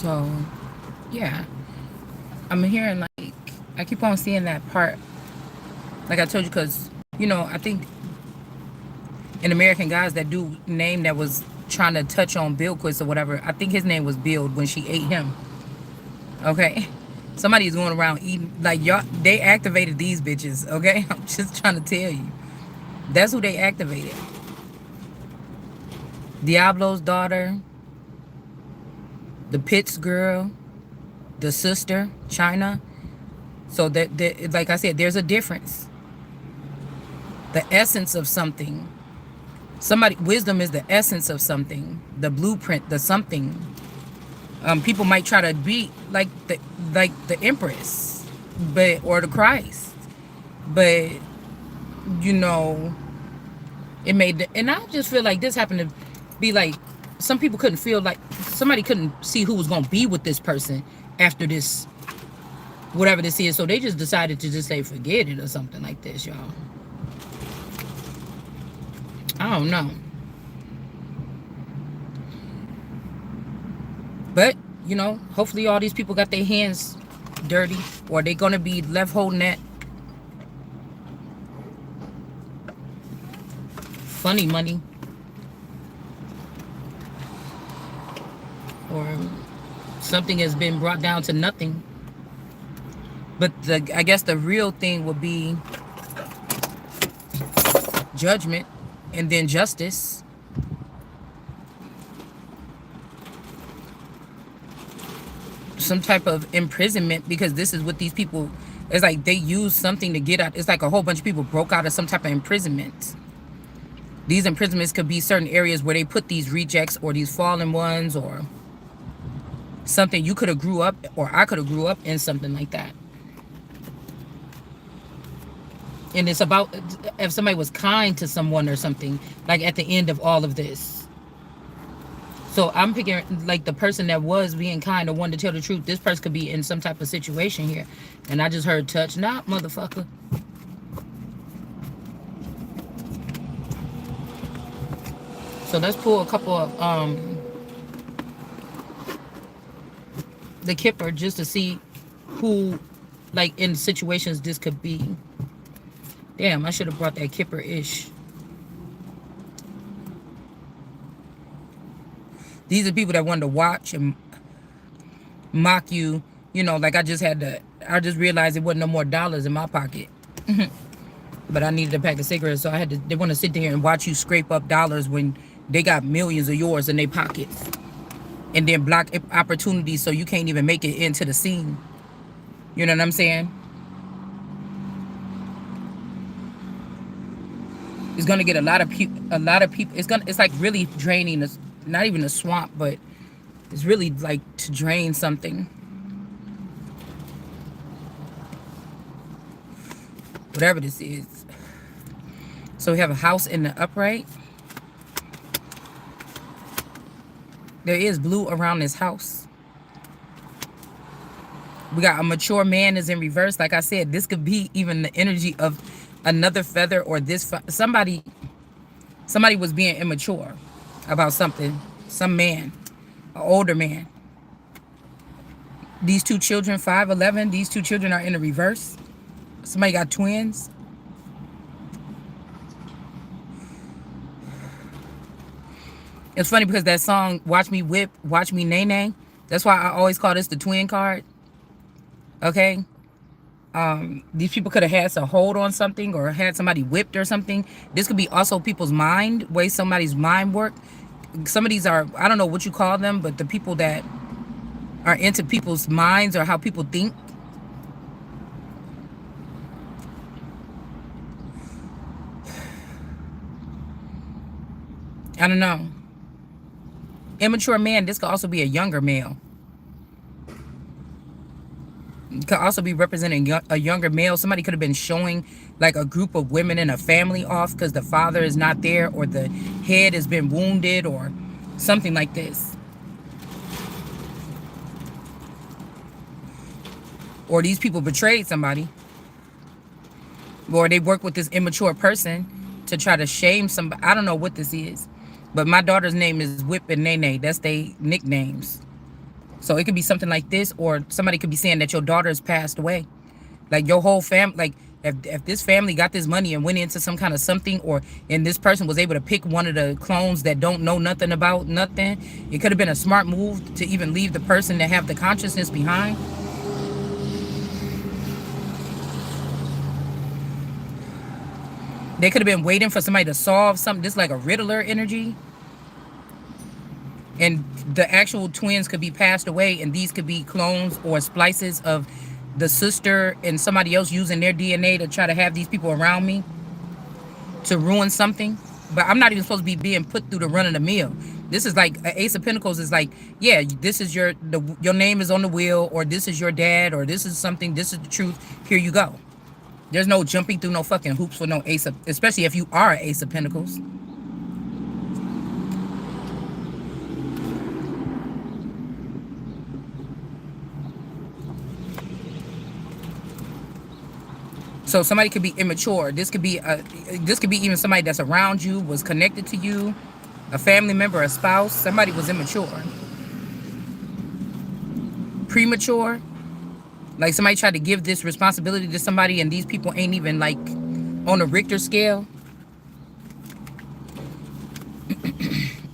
So, yeah. I'm hearing, like, I keep on seeing that part. Like I told you, because, I think in American Gods, that dude name that was trying to touch on Bill Quist or whatever, I think his name was Build when she ate him. Okay? Somebody's going around eating, like, y'all, they activated these bitches, okay? I'm just trying to tell you. That's who they activated. Diablo's daughter, the Pitts girl, the sister, China. So that, like I said, there's a difference. The essence of something. Wisdom is the essence of something, the blueprint, the something. People might try to be like the Empress, or the Christ, but you know, it made. And I just feel like this happened to be like some people couldn't feel like somebody couldn't see who was gonna be with this person after this, whatever this is. So they just decided to just say forget it or something like this, y'all. I don't know. But, hopefully all these people got their hands dirty, or they're going to be left holding that funny money. Or something has been brought down to nothing. But I guess the real thing would be judgment and then justice. Some type of imprisonment, because this is what these people, it's like they use something to get out. It's like a whole bunch of people broke out of some type of imprisonment. These imprisonments could be certain areas where they put these rejects or these fallen ones, or something. You could have grew up, or I could have grew up in something like that. And it's about if somebody was kind to someone or something, like at the end of all of this. So I'm picking like the person that was being kind or wanted to tell the truth. This person could be in some type of situation here. And I just heard touch not, motherfucker. So let's pull a couple of the Kipper, just to see who, like, in situations this could be. Damn, I should have brought that Kipper-ish. These are people that wanted to watch and mock you. Like I just realized it wasn't no more dollars in my pocket. But I needed a pack of cigarettes, so they want to sit there and watch you scrape up dollars when they got millions of yours in their pockets. And then block opportunities so you can't even make it into the scene. You know what I'm saying? It's gonna get a lot of people. It's like really draining us. Not even a swamp, but it's really like to drain something. Whatever this is. So we have a house in the upright. There is blue around this house. We got a mature man is in reverse. Like I said, this could be even the energy of another feather, or this somebody was being immature about something. Some man, an older man. These two children, 5'11", these two children are in the reverse. Somebody got twins. It's funny because that song, Watch Me Whip, Watch Me Nay Nay, that's why I always call this the twin card. Okay? These people could have had some hold on something, or had somebody whipped or something. This could be also people's mind, way somebody's mind work. Some of these are, I don't know what you call them, but the people that are into people's minds or how people think. I don't know. Immature man, this could also be a younger male. It could also be representing a younger male. Somebody could have been showing like a group of women in a family off because the father is not there, or the head has been wounded, or something like this. Or these people betrayed somebody, or they work with this immature person to try to shame somebody. I don't know what this is, but my daughter's name is Whip and Nene. That's their nicknames. So it could be something like this, or somebody could be saying that your daughter has passed away. Like your whole family, like if this family got this money and went into some kind of something, or and this person was able to pick one of the clones that don't know nothing about nothing, it could have been a smart move to even leave the person that have the consciousness behind. They could have been waiting for somebody to solve something. This is like a Riddler energy. And the actual twins could be passed away, and these could be clones or splices of the sister and somebody else using their DNA to try to have these people around me to ruin something. But I'm not even supposed to be being put through the run of the mill. This is like Ace of Pentacles is like, yeah, this is your name is on the wheel, or this is your dad, or this is something, this is the truth. Here you go. There's no jumping through no fucking hoops for no Ace of, especially if you are an Ace of Pentacles. So somebody could be immature. This could be even somebody that's around you, was connected to you, a family member, a spouse. Somebody was immature, premature. Like somebody tried to give this responsibility to somebody, and these people ain't even like on a Richter scale,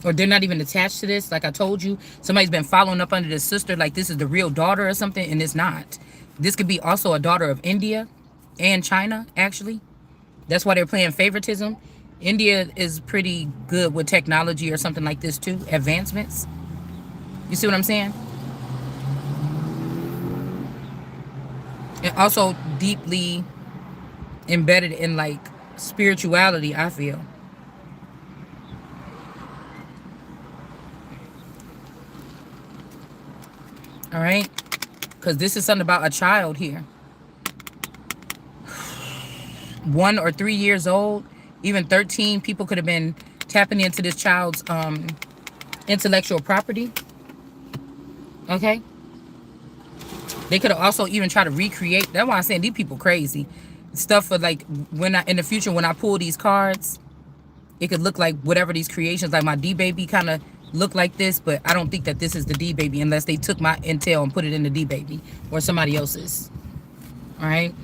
or they're not even attached to this. Like I told you, somebody's been following up under the sister, like this is the real daughter or something, and it's not. This could be also a daughter of India and China, actually. That's why they're playing favoritism. India is pretty good with technology or something like this too, advancements. You see what I'm saying? And also deeply embedded in like spirituality, I feel. All right? Because this is something about a child here. 1 or 3 years old, even 13, people could have been tapping into this child's intellectual property. Okay? They could have also even tried to recreate. That's why I'm saying these people crazy. Stuff for like when in the future when I pull these cards, it could look like whatever these creations, like my D-Baby kind of look like this, but I don't think that this is the D-Baby unless they took my intel and put it in the D-Baby or somebody else's. All right?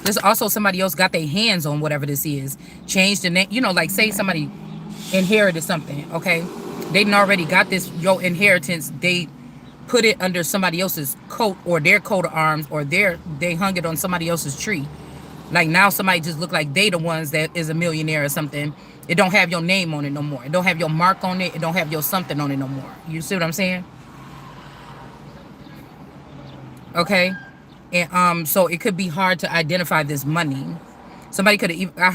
There's also somebody else got their hands on whatever this is. Changed the name. You know, like say somebody inherited something, okay? They done already got this, your inheritance. They put it under somebody else's coat or their coat of arms, or they hung it on somebody else's tree. Like now somebody just look like they the ones that is a millionaire or something. It don't have your name on it no more. It don't have your mark on it. It don't have your something on it no more. You see what I'm saying? Okay? And so it could be hard to identify this money. Somebody could have, I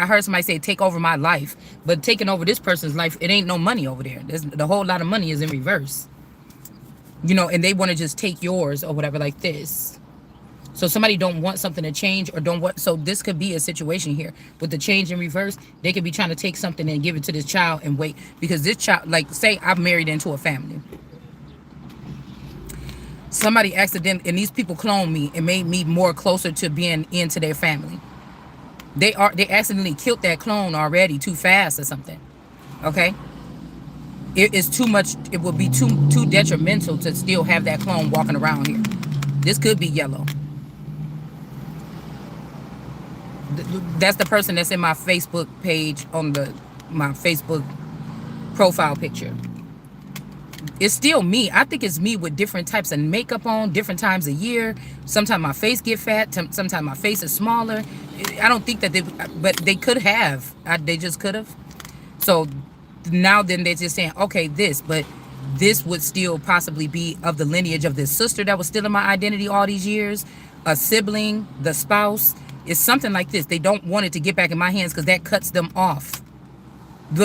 heard somebody say take over my life, but taking over this person's life, it ain't no money over there. The whole lot of money is in reverse. You know, and they want to just take yours or whatever like this. So somebody don't want something to change or don't want, so this could be a situation here with the change in reverse. They could be trying to take something and give it to this child and wait, because this child, like say I've married into a family. Somebody accidentally, and these people cloned me and made me more closer to being into their family. They accidentally killed that clone already too fast or something. Okay? It is too much, it would be too detrimental to still have that clone walking around here. This could be yellow. That's the person that's in my Facebook page on my Facebook profile picture. It's still me. I think it's me with different types of makeup on, different times a year. Sometimes my face get fat. Sometimes my face is smaller. I don't think that but they could have. They just could have. So now then they're just saying, okay, but this would still possibly be of the lineage of this sister that was still in my identity all these years. A sibling, the spouse. It's something like this. They don't want it to get back in my hands because that cuts them off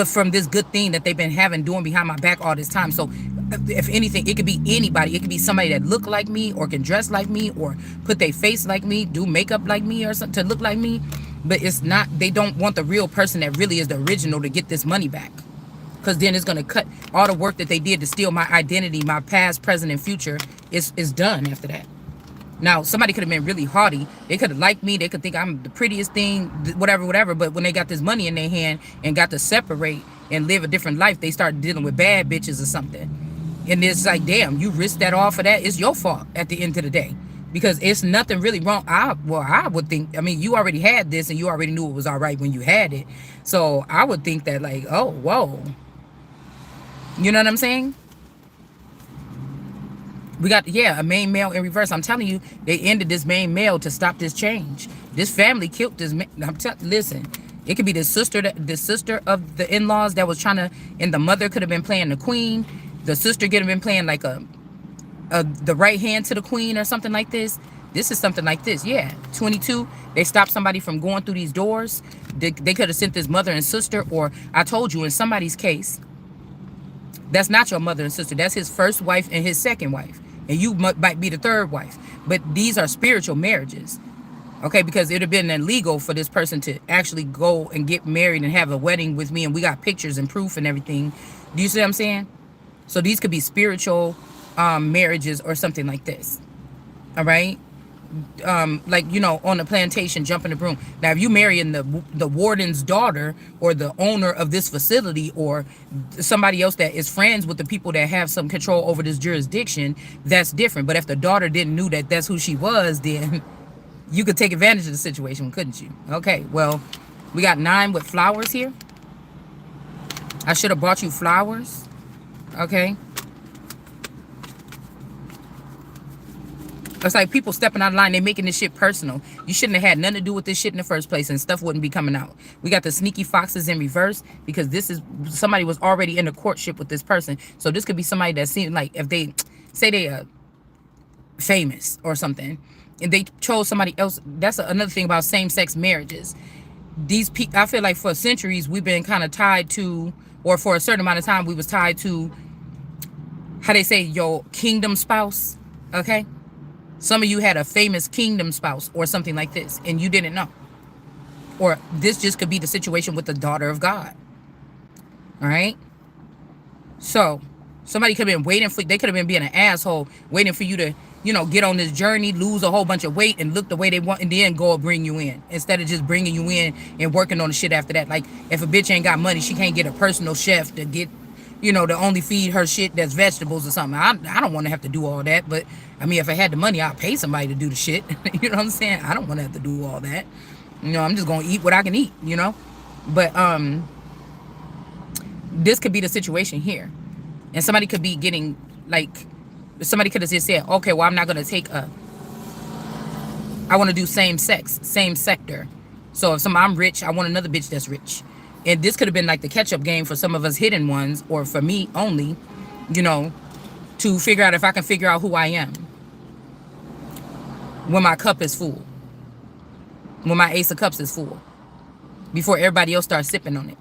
from this good thing that they've been doing behind my back all this time. So if anything, it could be anybody. It could be somebody that look like me or can dress like me or put their face like me, do makeup like me or something to look like me. But it's not, they don't want the real person that really is the original to get this money back. Because then it's going to cut all the work that they did to steal my identity, my past, present, and future is done after that. Now, somebody could have been really haughty. They could have liked me. They could think I'm the prettiest thing, whatever, whatever. But when they got this money in their hand and got to separate and live a different life, they start dealing with bad bitches or something. And it's like, damn, you risked that all for that. It's your fault at the end of the day. Because it's nothing really wrong. I would think, I mean, you already had this and you already knew it was all right when you had it. So I would think that, like, oh, whoa. You know what I'm saying? We got, yeah, a main male in reverse. I'm telling you, they ended this main male to stop this change. This family killed this man. Listen, it could be the sister of the in-laws that was trying to, and the mother could have been playing the queen. The sister could have been playing like the right hand to the queen or something like this. This is something like this. Yeah, 22. They stopped somebody from going through these doors. They could have sent this mother and sister, or I told you in somebody's case, that's not your mother and sister. That's his first wife and his second wife. And you might be the third wife. But these are spiritual marriages. Okay, because it would have been illegal for this person to actually go and get married and have a wedding with me. And we got pictures and proof and everything. Do you see what I'm saying? So these could be spiritual marriages or something like this. All right? Like, you know, on the plantation, jumping the broom. Now, if you marrying the warden's daughter or the owner of this facility or somebody else that is friends with the people that have some control over this jurisdiction, that's different. But if the daughter didn't know that that's who she was, then you could take advantage of the situation, couldn't you? Okay, well, we got 9 with flowers here. I should have bought you flowers. Okay. It's like people stepping out of line. They're making this shit personal. You shouldn't have had nothing to do with this shit in the first place, and stuff wouldn't be coming out. We got the sneaky foxes in reverse because this is somebody was already in a courtship with this person. So this could be somebody that seems like, if they say they are famous or something and they chose somebody else. That's another thing about same-sex marriages. These people, I feel like for centuries we've been kind of tied to, or for a certain amount of time we was tied to, how they say, your kingdom spouse. Okay. Some of you had a famous kingdom spouse or something like this, and you didn't know. Or this just could be the situation with the daughter of God. All right? So, somebody could have been waiting for, they could have been being an asshole, waiting for you to, you know, get on this journey, lose a whole bunch of weight, and look the way they want, and then go and bring you in. Instead of just bringing you in and working on the shit after that. Like, if a bitch ain't got money, she can't get a personal chef to get, you know, to only feed her shit that's vegetables or something. I don't want to have to do all that, but I mean, if I had the money, I'd pay somebody to do the shit. You know what I'm saying? I don't want to have to do all that. You know, I'm just going to eat what I can eat, you know? But this could be the situation here. And somebody could be getting, like, somebody could have just said, okay, well, I'm not going to take I want to do same sex, same sector. So if I'm rich, I want another bitch that's rich. And this could have been like the catch-up game for some of us hidden ones, or for me only, you know, to figure out if I can figure out who I am when my cup is full, when my ace of cups is full, before everybody else starts sipping on it.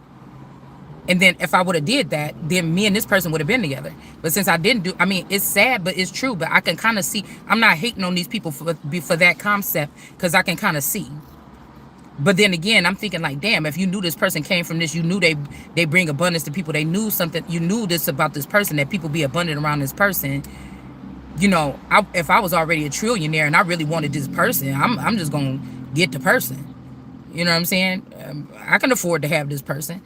And then if I would have did that, then me and this person would have been together. But since I didn't do, I mean, it's sad, but it's true. But I can kind of see, I'm not hating on these people for that concept, because I can kind of see. But then again, I'm thinking like, damn, if you knew this person came from this, you knew they bring abundance to people. They knew something. You knew this about this person, that people be abundant around this person. You know, if I was already a trillionaire and I really wanted this person, I'm just going to get the person. You know what I'm saying? I can afford to have this person.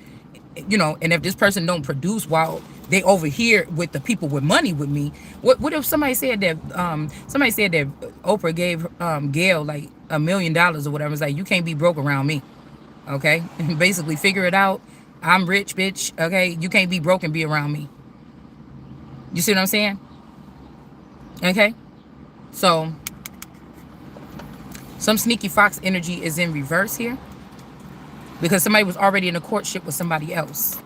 You know, and if this person don't produce while they over here with the people with money with me, what if somebody said that Oprah gave Gail like $1 million or whatever? It's like, you can't be broke around me. Okay? Basically, figure it out. I'm rich, bitch. Okay? You can't be broke and be around me. You see what I'm saying? Okay? So, some sneaky fox energy is in reverse here, because somebody was already in a courtship with somebody else.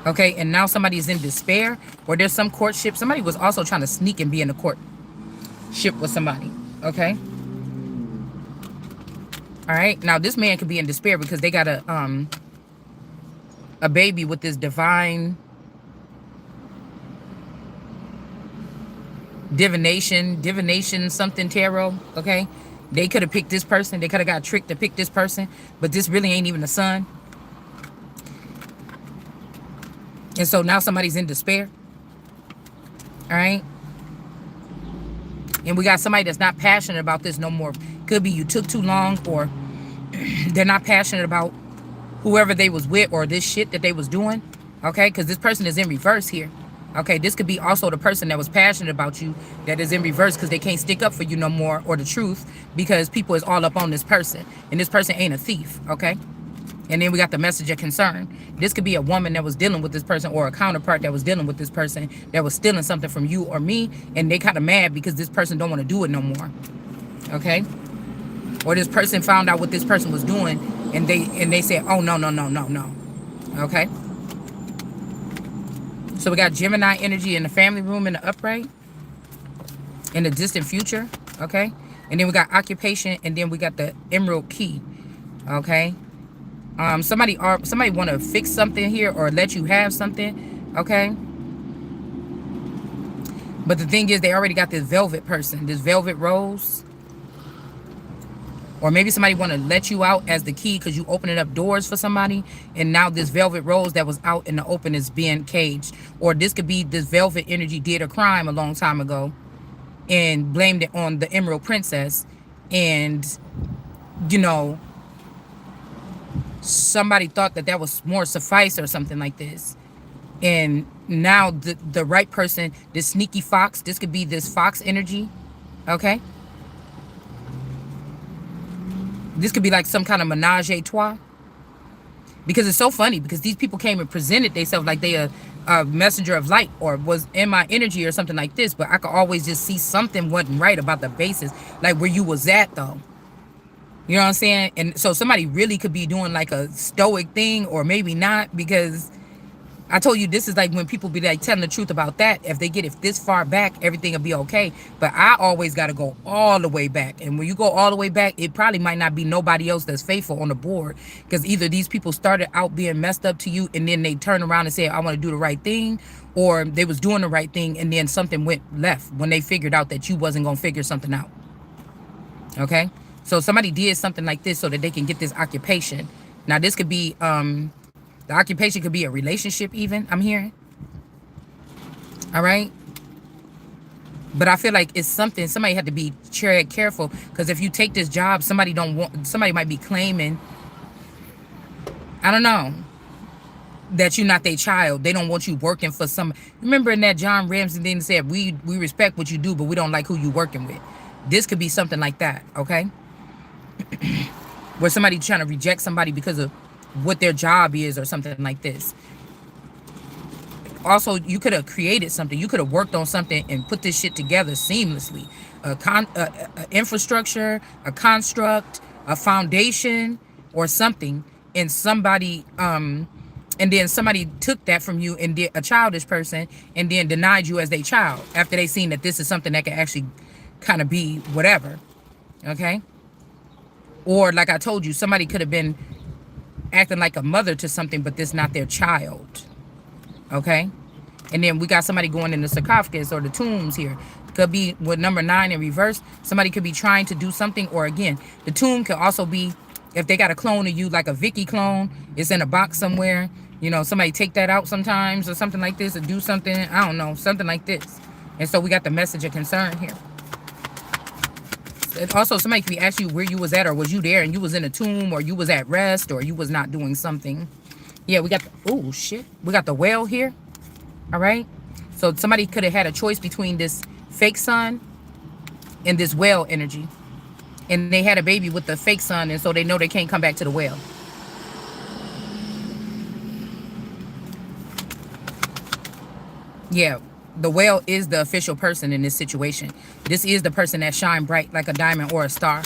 Okay, and now somebody is in despair, or there's some courtship. Somebody was also trying to sneak and be in a courtship with somebody. Okay. All right. Now this man could be in despair because they got a baby with this divine divination something tarot. Okay. They could have picked this person. They could have got tricked to pick this person, but this really ain't even the son. And so now somebody's in despair. All right. And we got somebody that's not passionate about this no more. Could be you took too long, or they're not passionate about whoever they was with or this shit that they was doing. Okay, because this person is in reverse here. Okay, this could be also the person that was passionate about you that is in reverse because they can't stick up for you no more, or the truth, because people is all up on this person. And this person ain't a thief, okay? And then we got the message of concern. This could be a woman that was dealing with this person, or a counterpart that was dealing with this person that was stealing something from you or me, and they kind of mad because this person don't want to do it no more, okay? Or this person found out what this person was doing, and they said, oh, no, no, no, no, no, okay? So we got Gemini energy in the family room in the upright, in the distant future, okay? And then we got occupation, and then we got the emerald key, okay? Somebody want to fix something here or let you have something, okay? But the thing is, they already got this velvet person, this velvet rose. Or maybe somebody want to let you out as the key because you opening up doors for somebody. And now this velvet rose that was out in the open is being caged. Or this could be this velvet energy did a crime a long time ago and blamed it on the Emerald Princess. And, you know, somebody thought that that was more suffice or something like this. And now the right person, this sneaky fox, this could be this fox energy, okay? This could be like some kind of menage a trois. Because it's so funny, because these people came and presented themselves like they a messenger of light or was in my energy or something like this. But I could always just see something wasn't right about the basis, like where you was at though. You know what I'm saying? And so somebody really could be doing like a stoic thing, or maybe not, because I told you this is like when people be like telling the truth about that. If they get it this far back, everything will be okay. But I always got to go all the way back. And when you go all the way back, it probably might not be nobody else that's faithful on the board. Because either these people started out being messed up to you, and then they turn around and say, I want to do the right thing. Or they was doing the right thing, and then something went left when they figured out that you wasn't going to figure something out. Okay? So somebody did something like this so that they can get this occupation. Now this could be... the occupation could be a relationship even, I'm hearing. All right? But I feel like it's something, somebody had to be tread careful, because if you take this job, somebody might be claiming, I don't know, that you're not their child. They don't want you working for some. Remember in that John Ramsey thing that said, we respect what you do, but we don't like who you working with. This could be something like that, okay? Where somebody trying to reject somebody because of what their job is or something like this. Also, you could have created something. You could have worked on something and put this shit together seamlessly. A infrastructure, a construct, a foundation, or something. And somebody, and then somebody took that from you and did a childish person and then denied you as their child after they seen that this is something that can actually kind of be whatever. Okay? Or like I told you, somebody could have been acting like a mother to something, but this not their child. Okay? And then we got somebody going in the sarcophagus or the tombs here. Could be with number 9 in reverse. Somebody could be trying to do something. Or again, the tomb could also be, if they got a clone of you, like a Vicky clone, it's in a box somewhere. You know, somebody take that out sometimes or something like this, or do something, I don't know, something like this. And so we got the message of concern here. And also, somebody could be asking you where you was at, or was you there and you was in a tomb, or you was at rest, or you was not doing something. Yeah, we got the, oh shit, we got the whale here. All right, so somebody could have had a choice between this fake sun and this whale energy, and they had a baby with the fake sun, and so they know they can't come back to the whale. Yeah, the whale is the official person in this situation. This is the person that shine bright like a diamond or a star.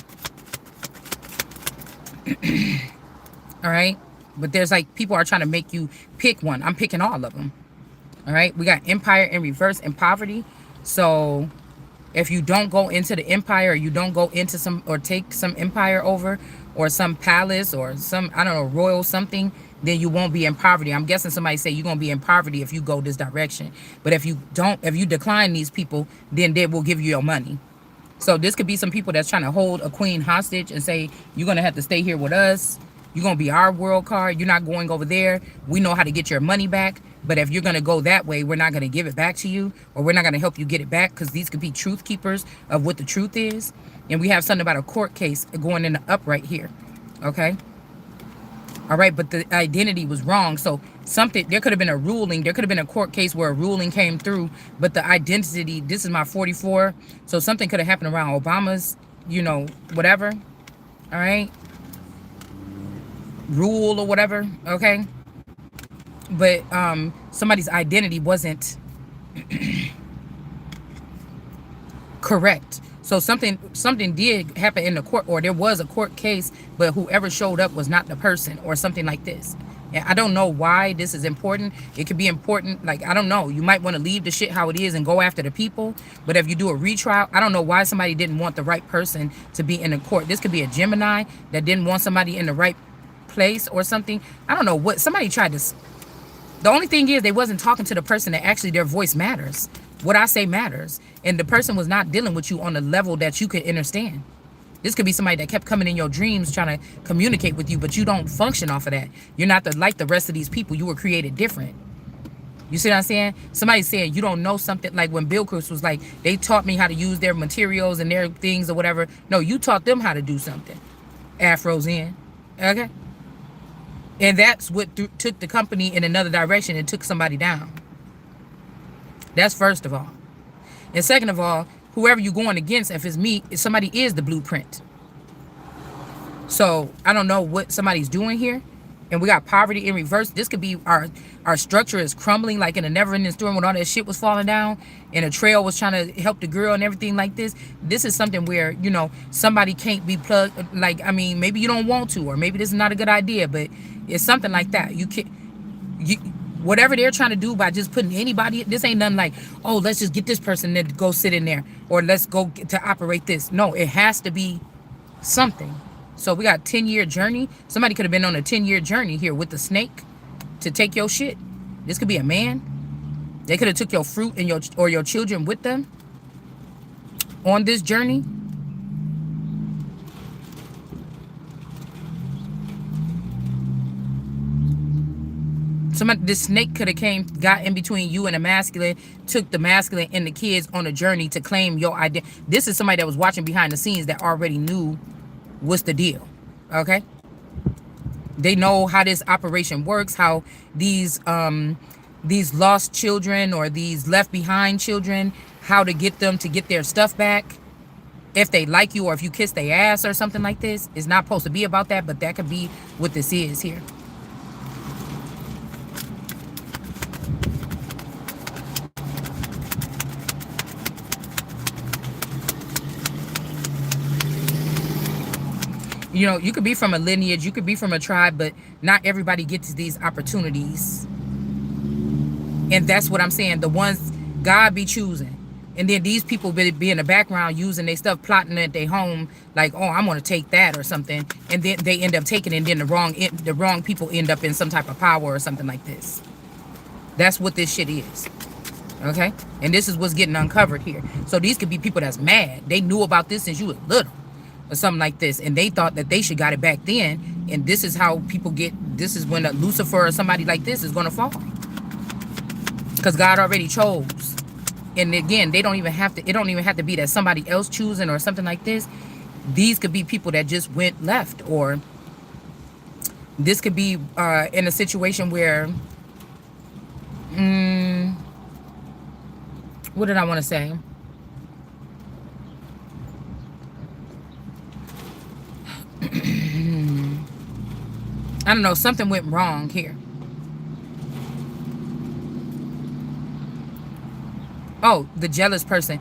All right? But there's like, people are trying to make you pick one. I'm picking all of them. All right? We got empire in reverse and poverty. So if you don't go into the empire, or you don't go into some, or take some empire over, or some palace, or some, I don't know, royal something, then you won't be in poverty. I'm guessing somebody say you're going to be in poverty if you go this direction. But if you don't, if you decline these people, then they will give you your money. So this could be some people that's trying to hold a queen hostage and say, you're going to have to stay here with us. You're going to be our world card. You're not going over there. We know how to get your money back. But if you're going to go that way, we're not going to give it back to you, or we're not going to help you get it back, because these could be truth keepers of what the truth is. And we have something about a court case going in the up right here. Okay. All right. But the identity was wrong. So something, there could have been a ruling. There could have been a court case where a ruling came through, but the identity, this is my 44. So something could have happened around Obama's, you know, whatever. All right. Rule or whatever. Okay. But somebody's identity wasn't correct. So something did happen in the court, or there was a court case, but whoever showed up was not the person, or something like this. And I don't know why this is important. It could be important, like, I don't know. You might want to leave the shit how it is and go after the people. But if you do a retrial, I don't know why somebody didn't want the right person to be in the court. This could be a Gemini that didn't want somebody in the right place or something. I don't know what somebody tried to. The only thing is they wasn't talking to the person that actually their voice matters. What I say matters. And the person was not dealing with you on the level that you could understand. This could be somebody that kept coming in your dreams trying to communicate with you, but you don't function off of that. You're not like the rest of these people. You were created different. You see what I'm saying? Somebody said you don't know something, like when Bill Cruz was like, they taught me how to use their materials and their things or whatever. No, you taught them how to do something. Afro's in. Okay? And that's what took the company in another direction and took somebody down. That's first of all. And second of all, whoever you're going against, if it's me, if somebody is the blueprint. So I don't know what somebody's doing here. And we got poverty in reverse. This could be our structure is crumbling, like in a never-ending storm when all that shit was falling down and a trail was trying to help the girl and everything like this. This is something where, you know, somebody can't be plugged. Like, I mean, maybe you don't want to, or maybe this is not a good idea, but it's something like that. You can't, whatever they're trying to do by just putting anybody, this ain't nothing like, oh, let's just get this person to go sit in there, or let's go to operate this. No, it has to be something. So we got 10-year journey. Somebody could have been on a 10-year journey here with the snake to take your shit. This could be a man. They could have took your fruit and your children with them on this journey. This snake could have got in between you and a masculine, took the masculine and the kids on a journey to claim your identity. This is somebody that was watching behind the scenes that already knew what's the deal. Okay? They know how this operation works, how these lost children or these left behind children, how to get them to get their stuff back. If they like you or if you kiss their ass or something like this. It's not supposed to be about that, but that could be what this is here. You know, you could be from a lineage, you could be from a tribe, but not everybody gets these opportunities. And that's what I'm saying. The ones God be choosing. And then these people be in the background using their stuff, plotting at their home, like, oh, I'm going to take that or something. And then they end up taking it, and then the wrong people end up in some type of power or something like this. That's what this shit is. Okay? And this is what's getting uncovered here. So these could be people that's mad. They knew about this since you was little. Or something like this, and they thought that they should got it back then, and this is how people get. This is when a Lucifer or somebody like this is going to fall, because God already chose. And again, they don't even have to. It don't even have to be that somebody else choosing or something like this. These could be people that just went left, or this could be in a situation where, what did I want to say? I don't know, something went wrong here. Oh, the jealous person.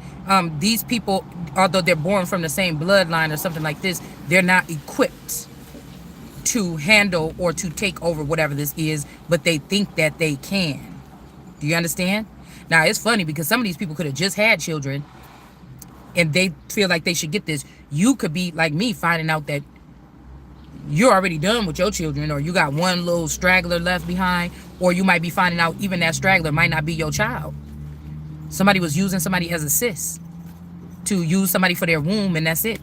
These people, although they're born from the same bloodline or something like this, they're not equipped to handle or to take over whatever this is, but they think that they can. Do you understand? Now, it's funny because some of these people could have just had children and they feel like they should get this. You could be like me, finding out that you're already done with your children, or you got one little straggler left behind, or you might be finding out even that straggler might not be your child. Somebody was using somebody as a cis to use somebody for their womb, and that's it.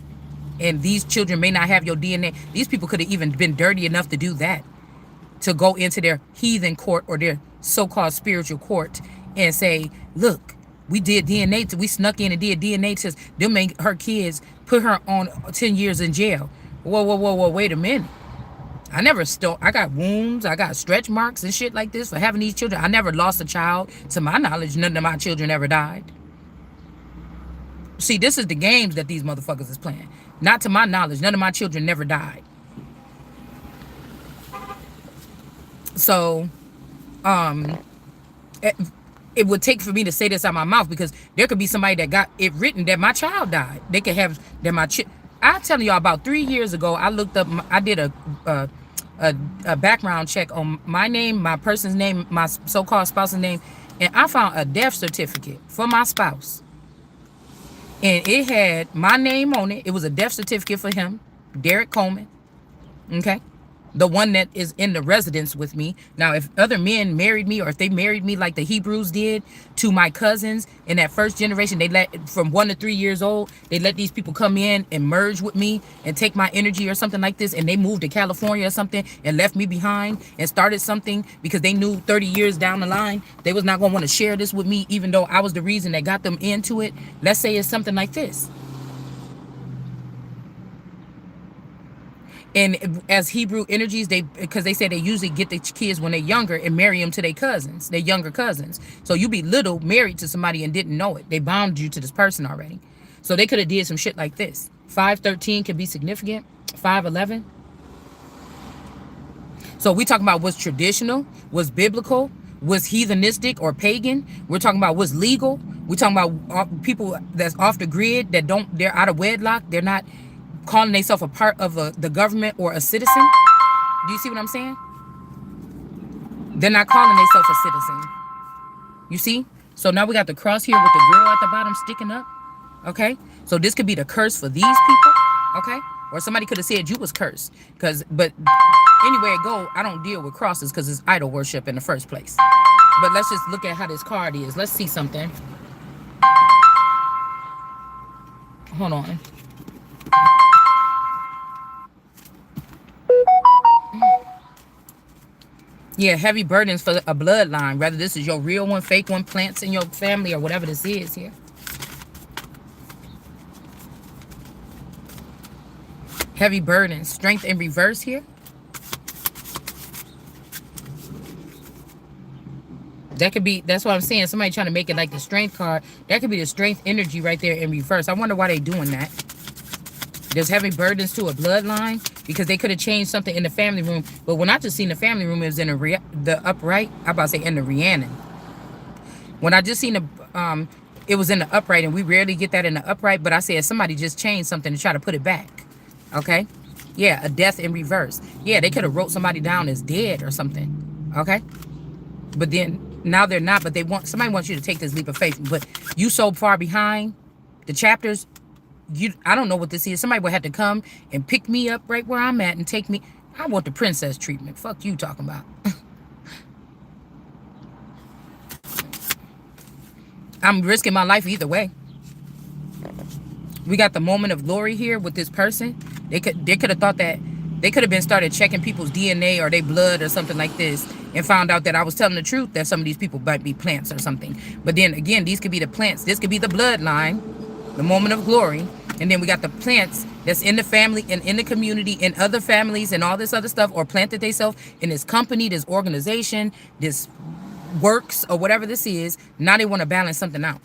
And these children may not have your DNA. These people could have even been dirty enough to do that, to go into their heathen court or their so-called spiritual court and say, look, we did DNA, we snuck in and did DNA tests. They'll make her kids, put her on 10 years in jail. Whoa, whoa, whoa, whoa, wait a minute. I never stole. I got wounds. I got stretch marks and shit like this for having these children. I never lost a child. To my knowledge, none of my children ever died. See, this is the games that these motherfuckers is playing. Not to my knowledge, none of my children never died. So, it would take for me to say this out of my mouth, because there could be somebody that got it written that my child died. They could have that my I'm telling y'all, about 3 years ago, I looked up. I did a background check on my name, my person's name, my so-called spouse's name, and I found a death certificate for my spouse. And it had my name on it. It was a death certificate for him, Derek Coleman. Okay. The one that is in the residence with me. Now, if other men married me, or if they married me like the Hebrews did to my cousins in that first generation, they let, from 1 to 3 years old, they let these people come in and merge with me and take my energy or something like this. And they moved to California or something and left me behind and started something because they knew 30 years down the line, they was not going to want to share this with me, even though I was the reason that got them into it. Let's say it's something like this. And as Hebrew energies, because they say they usually get the kids when they're younger and marry them to their cousins, their younger cousins. So you be little, married to somebody and didn't know it. They bound you to this person already. So they could have did some shit like this. 513 could be significant. 511. So we talking about what's traditional, what's biblical, what's heathenistic or pagan. We're talking about what's legal. We're talking about people that's off the grid, that they're out of wedlock. They're not calling themselves a part of the government or a citizen. Do you see what I'm saying? They're not calling themselves a citizen. You see? So now we got the cross here with the girl at the bottom sticking up. Okay? So this could be the curse for these people. Okay? Or somebody could have said you was cursed. But anywhere it go, I don't deal with crosses because it's idol worship in the first place. But let's just look at how this card is. Let's see something. Hold on. Yeah, heavy burdens for a bloodline. Whether this is your real one, fake one, plants in your family, or whatever this is here. Heavy burdens. Strength in reverse here. That could be, that's what I'm saying. Somebody trying to make it like the strength card. That could be the strength energy right there in reverse. I wonder why they doing that. There's heavy burdens to a bloodline because they could have changed something in the family room. But when I just seen the family room, it was in the upright. I about to say in the Rhiannon. When I just seen it was in the upright, and we rarely get that in the upright. But I said somebody just changed something to try to put it back. Okay? Yeah, a death in reverse. Yeah, they could have wrote somebody down as dead or something. Okay? But then now they're not. But somebody wants you to take this leap of faith. But you so far behind the chapters. I don't know what this is. Somebody would have to come and pick me up right where I'm at and take me. I want the princess treatment. Fuck you talking about. I'm risking my life either way. We got the moment of glory here with this person. They could have thought that they could have been started checking people's DNA or their blood or something like this and found out that I was telling the truth, that some of these people might be plants or something. But then again, these could be the plants. This could be the bloodline. The moment of glory. And then we got the plants that's in the family and in the community and other families and all this other stuff, or planted themselves in this company, this organization, this works, or whatever this is. Now they want to balance something out.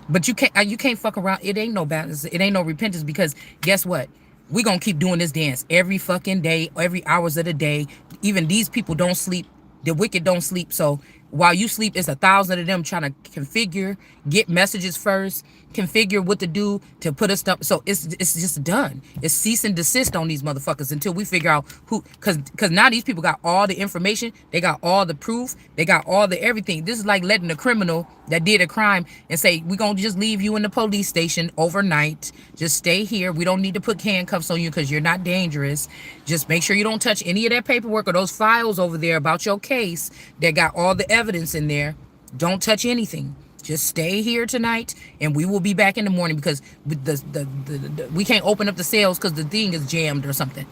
But you can't fuck around. It ain't no balance. It ain't no repentance, because guess what? We're going to keep doing this dance every fucking day, every hours of the day. Even these people don't sleep. The wicked don't sleep. So while you sleep, it's 1,000 of them trying to configure, get messages first, configure what to do to put us stuff. So it's just done. It's cease and desist on these motherfuckers until we figure out who, because now these people got all the information, they got all the proof, they got all the everything. This is like letting a criminal that did a crime and say, we're gonna just leave you in the police station overnight. Just stay here. We don't need to put handcuffs on you because you're not dangerous. Just make sure you don't touch any of that paperwork or those files over there about your case that got all the evidence in there. Don't touch anything. Just stay here tonight, and we will be back in the morning, because we can't open up the cells because the thing is jammed or something.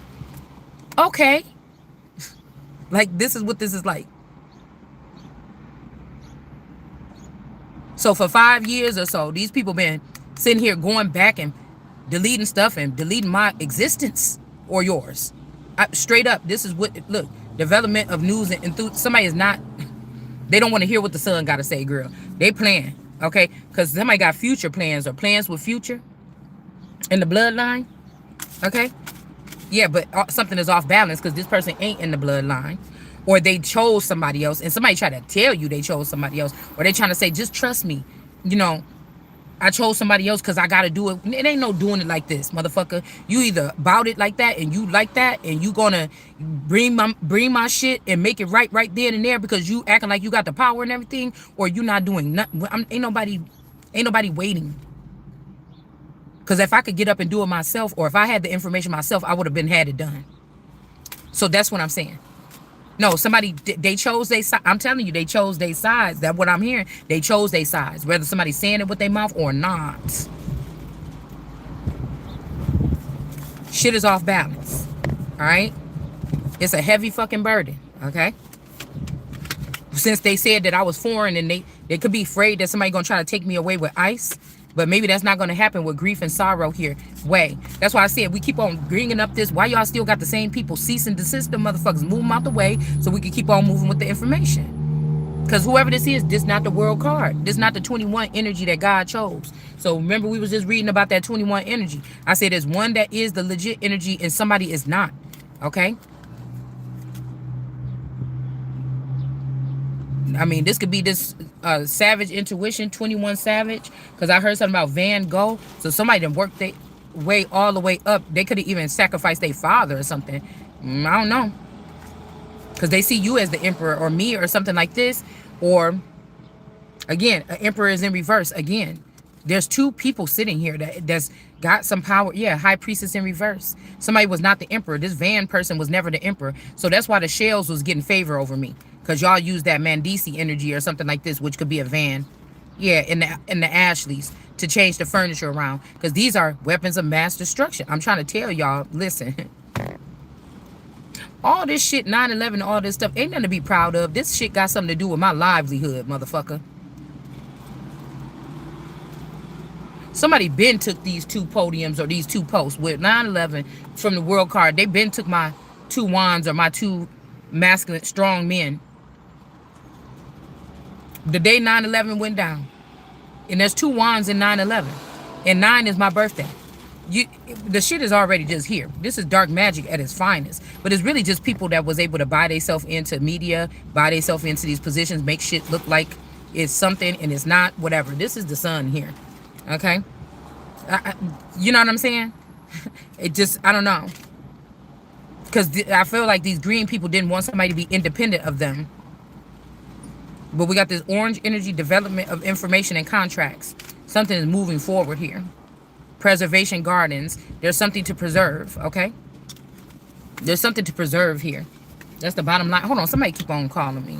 Okay. Like, this is what this is like. So for 5 years or so, these people been sitting here going back and deleting stuff and deleting my existence or yours. Straight up, this is what, look, development of news and somebody is not, they don't want to hear what the son got to say, girl. They plan, okay? Because somebody got future plans or plans with future in the bloodline, okay? Yeah, but something is off balance because this person ain't in the bloodline. Or they chose somebody else and somebody tried to tell you they chose somebody else. Or they trying to say, just trust me. You know, I chose somebody else because I got to do it. It ain't no doing it like this, motherfucker. You either about it like that and you like that and you gonna bring my shit and make it right then and there because you acting like you got the power and everything, or you not doing nothing. Ain't nobody waiting. Because if I could get up and do it myself, or if I had the information myself, I would have had it done. So that's what I'm saying. No, somebody, they chose their side. I'm telling you, they chose their sides. That's what I'm hearing. They chose their sides, whether somebody's saying it with their mouth or not. Shit is off balance. All right? It's a heavy fucking burden. Okay? Since they said that I was foreign and they could be afraid that somebody gonna try to take me away with ICE. But maybe that's not going to happen with grief and sorrow here. That's why I said we keep on bringing up this. Why y'all still got the same people? Cease and desist them motherfuckers. Move them out the way so we can keep on moving with the information. Because whoever this is, this not the world card. This not the 21 energy that God chose. So remember we was just reading about that 21 energy. I said there's one that is the legit energy and somebody is not. Okay? I mean, this could be this savage intuition, 21 savage, because I heard something about Van Gogh. So somebody done worked their way all the way up. They could have even sacrificed their father or something. I don't know. Because they see you as the emperor or me or something like this. Or, again, an emperor is in reverse. Again, there's two people sitting here that's got some power. Yeah, high priestess in reverse. Somebody was not the emperor. This Van person was never the emperor. So that's why the shells was getting favor over me. Because y'all use that Mandisi energy or something like this, which could be a van. Yeah, in the Ashleys to change the furniture around. Because these are weapons of mass destruction. I'm trying to tell y'all, listen. All this shit, 9/11, all this stuff, ain't nothing to be proud of. This shit got something to do with my livelihood, motherfucker. Somebody been took these two podiums or these two posts with 9/11 from the world card. They been took my two wands or my two masculine, strong men. The day 9/11 went down. And there's two wands in 9/11. And 9 is my birthday. The shit is already just here. This is dark magic at its finest. But it's really just people that was able to buy themselves into media, buy themselves into these positions, make shit look like it's something and it's not, whatever. This is the sun here. Okay? You know what I'm saying? It just, I don't know. Because I feel like these green people didn't want somebody to be independent of them. But we got this orange energy, development of information and contracts. Something is moving forward here. Preservation gardens. There's something to preserve, okay? There's something to preserve here. That's the bottom line. Hold on, somebody keep on calling me.